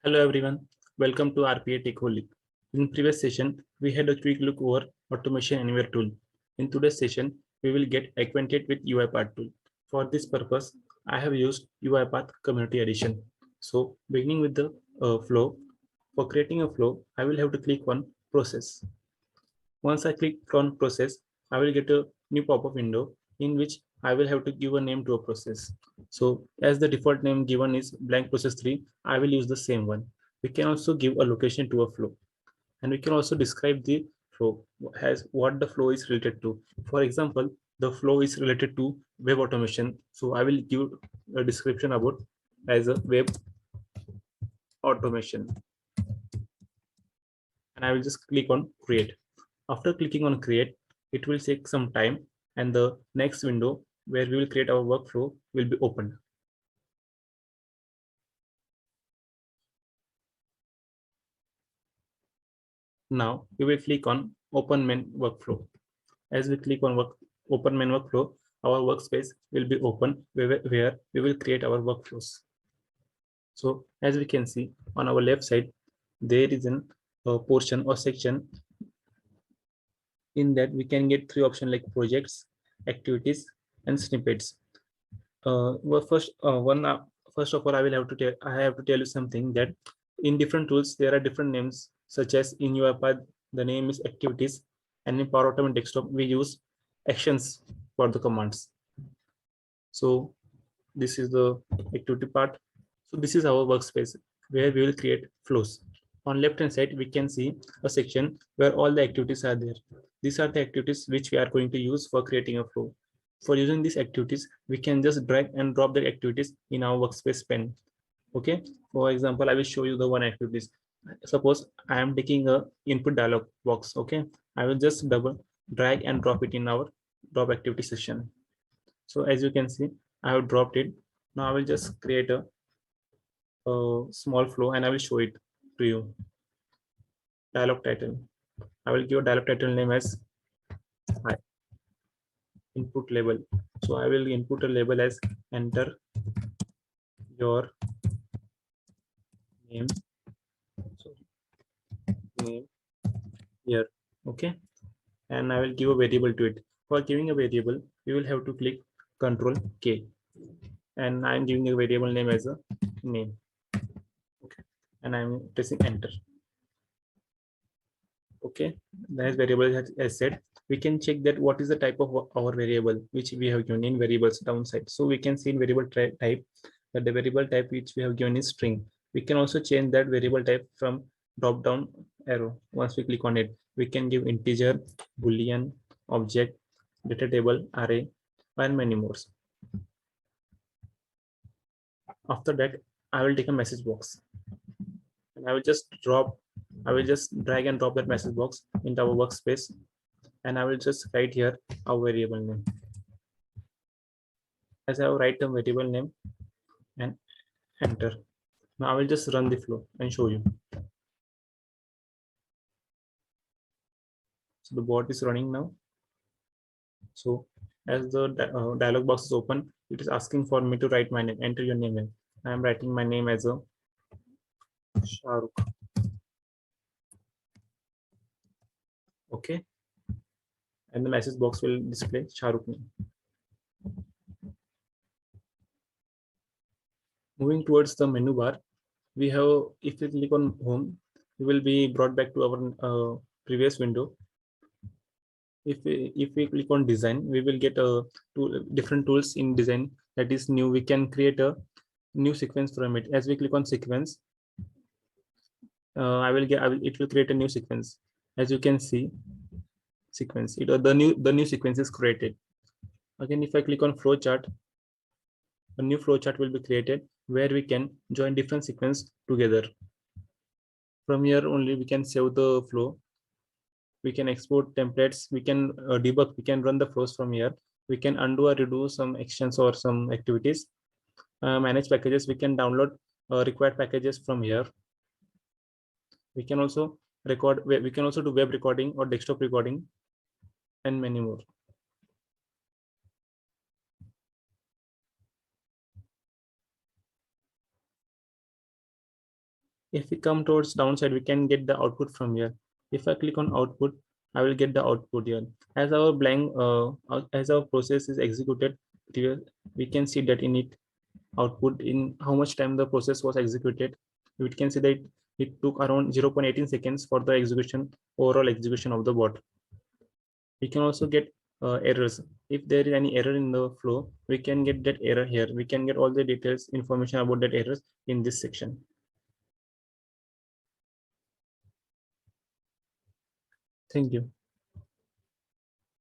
Hello everyone, welcome to RPA Tech Holy. In previous session, we had a quick look over Automation Anywhere tool. In today's session, we will get acquainted with UIPath tool. For this purpose, I have used UIPath Community Edition. So beginning with the flow, for creating a flow, I will have to click on Process. Once I click on Process, I will get a new pop-up window in which I will have to give a name to a process. So as the default name given is blank process 3, I will use the same one. We can also give a location to a flow, and we can also describe the flow as what the flow is related to. For example, the flow is related to web automation. So I will give a description about as a web automation, and I will just click on create. After clicking on create, it will take some time, and the next window where we will create our workflow will be opened. Now we will click on open main workflow. As we click on open main workflow, our workspace will be open where we will create our workflows. So as we can see on our left side, there is a portion or section in that we can get three options like projects, activities, and snippets. Well, first of all, I have to tell you something that in different tools there are different names, such as in UIPath the name is activities, and in Power Automate Desktop we use actions for the commands. So this is the activity part. So this is our workspace where we will create flows. On left hand side, we can see a section where all the activities are there. These are the activities which we are going to use for creating a flow. For using these activities, we can just drag and drop the activities in our workspace pane. Okay. For example, I will show you the one activities. Suppose I am taking a input dialog box. Okay. I will just double drag and drop it in our drop activity section. So as you can see, I have dropped it. Now I will just create a small flow and I will show it to you. Dialog title. I will give a dialog title name as hi. Input label. So I will input a label as enter your name. So name here. Okay. And I will give a variable to it. For giving a variable, you will have to click Control K. And I'm giving a variable name as a name. Okay. And I'm pressing enter. Okay, as variable as said, we can check that what is the type of our variable which we have given in variables downside. So we can see in variable type that the variable type which we have given is string. We can also change that variable type from drop down arrow. Once we click on it, we can give integer, boolean, object, data table, array, and many more. After that, I will take a message box and I will just drag and drop that message box into our workspace, and I will just write here our variable name. As I will write the variable name and enter. Now I will just run the flow and show you. So the bot is running now. So as the dialog box is open, it is asking for me to write my name. Enter your name in. I am writing my name as a Shahrukh. Okay. And the message box will display Shahrukh name. Moving towards the menu bar, we have, if you click on home, we will be brought back to our previous window. If we click on design, we will get different tools in design that is new. We can create a new sequence from it. As we click on sequence, it will create a new sequence. As you can see, sequence, the new sequence is created. Again, if I click on flow chart, a new flow chart will be created where we can join different sequence together. From here only we can save the flow. We can export templates. We can debug. We can run the flows from here. We can undo or redo some actions or some activities. Manage packages. We can download required packages from here. We can also record. We can also do web recording or desktop recording, and many more. If we come towards downside, we can get the output from here. If I click on output, I will get the output here. As our as our process is executed here, we can see that in it output in how much time the process was executed. We can see that it took around 0.18 seconds for the overall execution of the bot. We can also get errors. If there is any error in the flow, we can get that error here. We can get all the details, information about that errors in this section. Thank you.